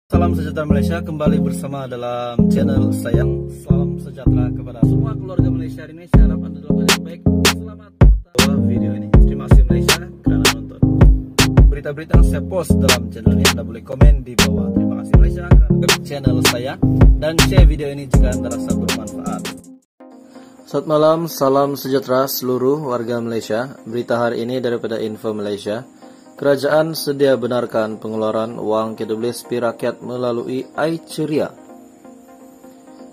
Salam sejahtera Malaysia, kembali bersama dalam channel sayang. Salam sejahtera kepada semua keluarga Malaysia hari ini. Saya harap Anda dalam keadaan baik. Selamat menonton video ini. Terima kasih Malaysia kerana nonton. Berita-berita yang saya post dalam channel ini Anda boleh komen di bawah. Terima kasih Malaysia kerana channel saya, dan share video ini jika Anda rasa bermanfaat. Selamat malam, salam sejahtera seluruh warga Malaysia. Berita hari ini daripada Info Malaysia. Kerajaan sedia benarkan pengeluaran wang KWSP rakyat melalui iCeria.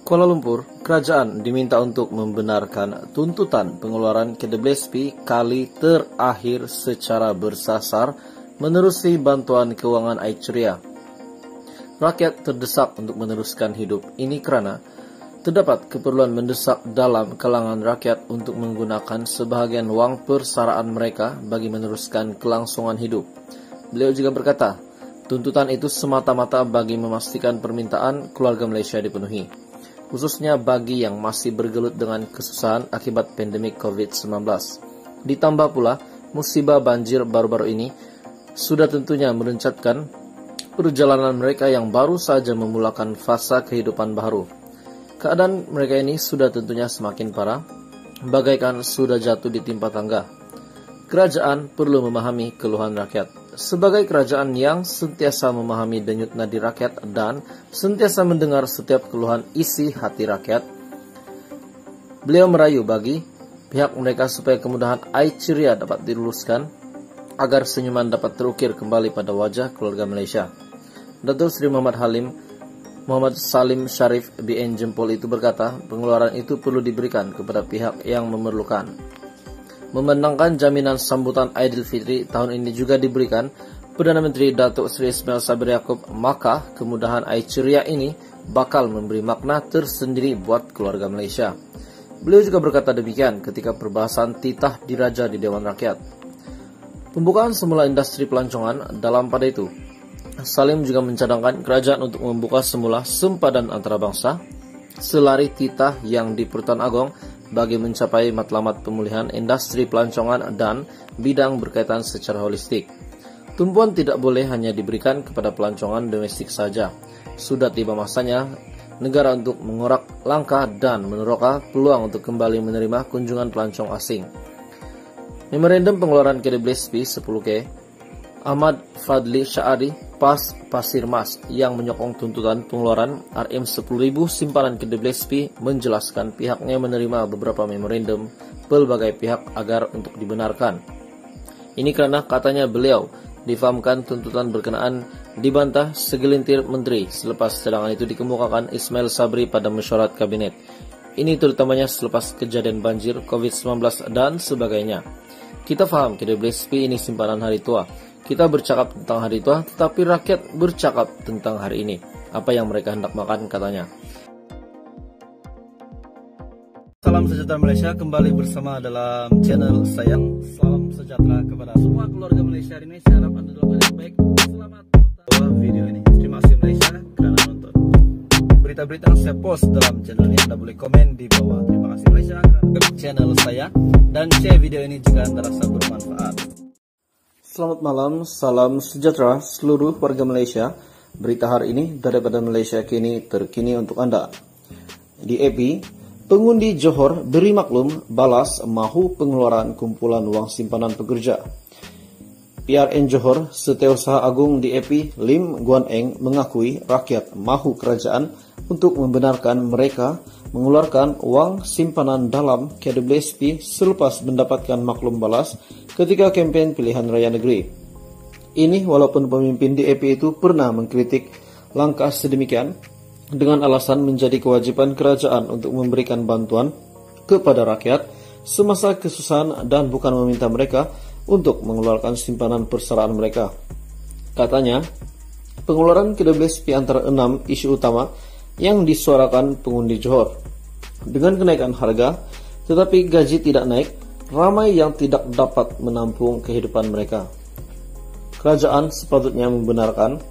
Kuala Lumpur, kerajaan diminta untuk membenarkan tuntutan pengeluaran KWSP kali terakhir secara bersasar menerusi bantuan kewangan iCeria. Rakyat terdesak untuk meneruskan hidup. Ini kerana terdapat keperluan mendesak dalam kalangan rakyat untuk menggunakan sebahagian wang persaraan mereka bagi meneruskan kelangsungan hidup. Beliau juga berkata, tuntutan itu semata-mata bagi memastikan permintaan keluarga Malaysia dipenuhi, khususnya bagi yang masih bergelut dengan kesusahan akibat pandemik COVID-19. Ditambah pula, musibah banjir baru-baru ini sudah tentunya merencatkan perjalanan mereka yang baru saja memulakan fasa kehidupan baru. Keadaan mereka ini sudah tentunya semakin parah, bagaikan sudah jatuh di timpa tangga. Kerajaan perlu memahami keluhan rakyat. Sebagai kerajaan yang sentiasa memahami denyut nadi rakyat dan sentiasa mendengar setiap keluhan isi hati rakyat, beliau merayu bagi pihak mereka supaya kemudahan iCeria dapat diluluskan agar senyuman dapat terukir kembali pada wajah keluarga Malaysia. Datuk Seri Muhammad Salim Sharif BN Jempol itu berkata, pengeluaran itu perlu diberikan kepada pihak yang memerlukan. Memandangkan jaminan sambutan Aidilfitri tahun ini juga diberikan Perdana Menteri Datuk Seri Ismail Sabri Yaakob, maka kemudahan iCeria ini bakal memberi makna tersendiri buat keluarga Malaysia. Beliau juga berkata demikian ketika perbahasan titah diraja di Dewan Rakyat. Pembukaan semula industri pelancongan dalam pada itu, Salim juga mencadangkan kerajaan untuk membuka semula sempadan antarabangsa selari titah yang di Pertuan Agong bagi mencapai matlamat pemulihan industri pelancongan dan bidang berkaitan secara holistik. Tumpuan tidak boleh hanya diberikan kepada pelancongan domestik saja. Sudah tiba masanya negara untuk mengorak langkah dan meneroka peluang untuk kembali menerima kunjungan pelancong asing. Memorandum pengeluaran KWSP 10K Ahmad Fadli Syahari Pasir Mas yang menyokong tuntutan pengeluaran RM10.000 simpanan KWSP menjelaskan pihaknya menerima beberapa memorandum pelbagai pihak agar untuk dibenarkan. Ini kerana katanya beliau difahamkan tuntutan berkenaan dibantah segelintir menteri selepas cadangan itu dikemukakan Ismail Sabri pada mesyuarat kabinet. Ini terutamanya selepas kejadian banjir COVID-19 dan sebagainya. Kita faham KWSP ini simpanan hari tua. Kita bercakap tentang hari tua, tetapi rakyat bercakap tentang hari ini. Apa yang mereka hendak makan, katanya. Salam sejahtera Malaysia, kembali bersama dalam channel sayang. Salam sejahtera kepada semua keluarga Malaysia hari ini. Saya harap Anda dalam keadaan baik. Selamat menonton video ini. Terima kasih Malaysia kerana nonton. Berita-berita yang saya post dalam channel ini Anda boleh komen di bawah. Terima kasih Malaysia kerana channel saya, dan share video ini jika Anda rasa bermanfaat. Selamat malam, salam sejahtera seluruh warga Malaysia. Berita hari ini daripada Malaysia Kini terkini untuk Anda. Di AP, pengundi Johor beri maklum balas mahu pengeluaran kumpulan wang simpanan pekerja. PRN Johor Setiausaha Agung di AP Lim Guan Eng mengakui rakyat mahu kerajaan untuk membenarkan mereka mengeluarkan wang simpanan dalam KWSP selepas mendapatkan maklum balas ketika kempen pilihan raya negeri. Ini walaupun pemimpin DAP itu pernah mengkritik langkah sedemikian dengan alasan menjadi kewajiban kerajaan untuk memberikan bantuan kepada rakyat semasa kesusahan dan bukan meminta mereka untuk mengeluarkan simpanan persaraan mereka. Katanya, pengeluaran KWSP antara 6 isu utama yang disuarakan pengundi Johor. Dengan kenaikan harga, tetapi gaji tidak naik, ramai yang tidak dapat menampung kehidupan mereka. Kerajaan sepatutnya membenarkan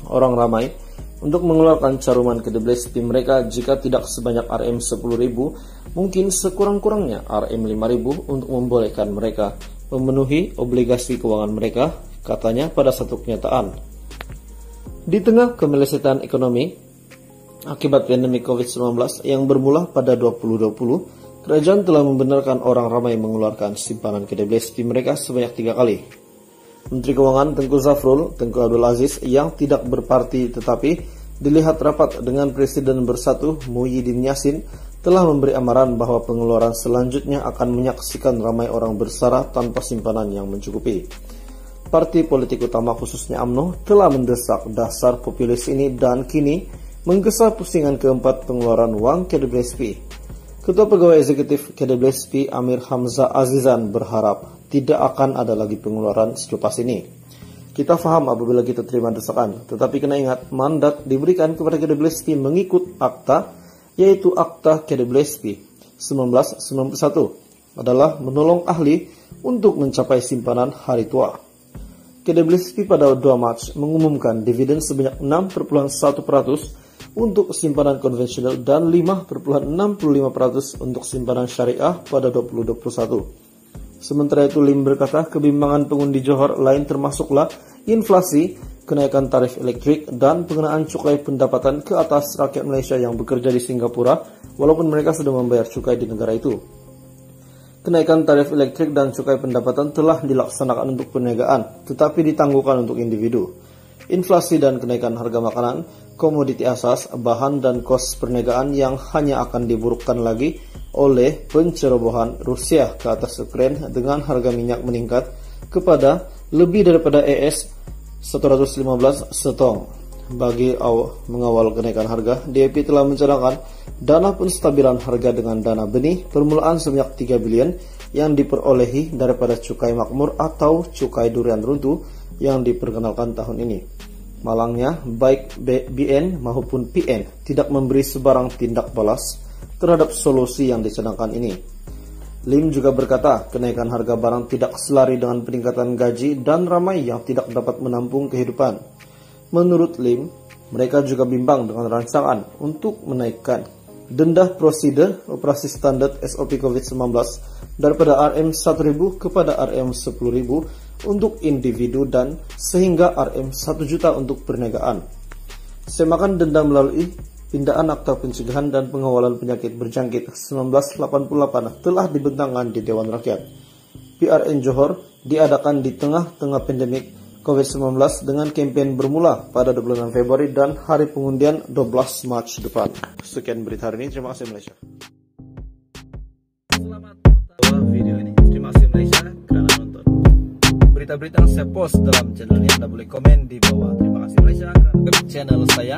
orang ramai untuk mengeluarkan caruman KWSP mereka jika tidak sebanyak RM10.000, mungkin sekurang-kurangnya RM5.000 untuk membolehkan mereka memenuhi obligasi keuangan mereka, katanya pada satu kenyataan. Di tengah kemelesetan ekonomi akibat pandemi COVID-19 yang bermula pada 2020, kerajaan telah membenarkan orang ramai mengeluarkan simpanan KDBSP mereka sebanyak 3 kali. Menteri Keuangan Tengku Zafrul, Tengku Abdul Aziz yang tidak berparti tetapi dilihat rapat dengan Presiden Bersatu Muhyiddin Yassin telah memberi amaran bahwa pengeluaran selanjutnya akan menyaksikan ramai orang bersara tanpa simpanan yang mencukupi. Parti politik utama khususnya UMNO telah mendesak dasar populis ini dan kini menggesa pusingan keempat pengeluaran uang KDBSP. Ketua Pegawai Eksekutif KDBSP Amir Hamzah Azizan berharap tidak akan ada lagi pengeluaran selepas ini. Kita paham apabila kita terima desakan, tetapi kena ingat mandat diberikan kepada KDBSP mengikut akta, yaitu Akta KDBSP 1991 adalah menolong ahli untuk mencapai simpanan hari tua. KDBSP pada 2 Maret mengumumkan dividen sebanyak 6,1% untuk simpanan konvensional dan 5,65% untuk simpanan syariah pada 2021. Sementara itu Lim berkata kebimbangan pengundi Johor lain termasuklah inflasi, kenaikan tarif elektrik, dan pengenaan cukai pendapatan ke atas rakyat Malaysia yang bekerja di Singapura walaupun mereka sudah membayar cukai di negara itu. Kenaikan tarif elektrik dan cukai pendapatan telah dilaksanakan untuk perniagaan, tetapi ditangguhkan untuk individu. Inflasi dan kenaikan harga makanan, komoditi asas, bahan dan kos perniagaan yang hanya akan diburukkan lagi oleh pencerobohan Rusia ke atas Ukraina dengan harga minyak meningkat kepada lebih daripada ES 115 setong. Bagi mengawal kenaikan harga, DAP telah mencanangkan dana penstabilan harga dengan dana benih permulaan sebanyak 3 bilion yang diperolehi daripada cukai makmur atau cukai durian runtuh yang diperkenalkan tahun ini. Malangnya, baik BN maupun PN tidak memberi sebarang tindak balas terhadap solusi yang dicanangkan ini. Lim juga berkata, kenaikan harga barang tidak selari dengan peningkatan gaji dan ramai yang tidak dapat menampung kehidupan. Menurut Lim, mereka juga bimbang dengan rancangan untuk menaikkan denda prosedur operasi standar SOP COVID-19 daripada RM1.000 kepada RM10.000 untuk individu dan sehingga RM1 juta untuk perniagaan. Semakan denda melalui pindaan Akta Pencegahan dan Pengawalan Penyakit Berjangkit 1988 telah dibentangkan di Dewan Rakyat. PRN Johor diadakan di tengah-tengah pandemik COVID-19 dengan kampanye bermula pada 26 Februari dan hari pengundian 12 Maret depan. Sekian berita hari ini, terima kasih Malaysia. Selamat mengetahui video ini. Terima kasih Malaysia karena nonton. Berita-berita yang saya post dalam channel ini Anda boleh komen di bawah. Terima kasih Malaysia karena channel saya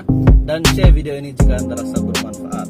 dan share video ini jika Anda rasa bermanfaat.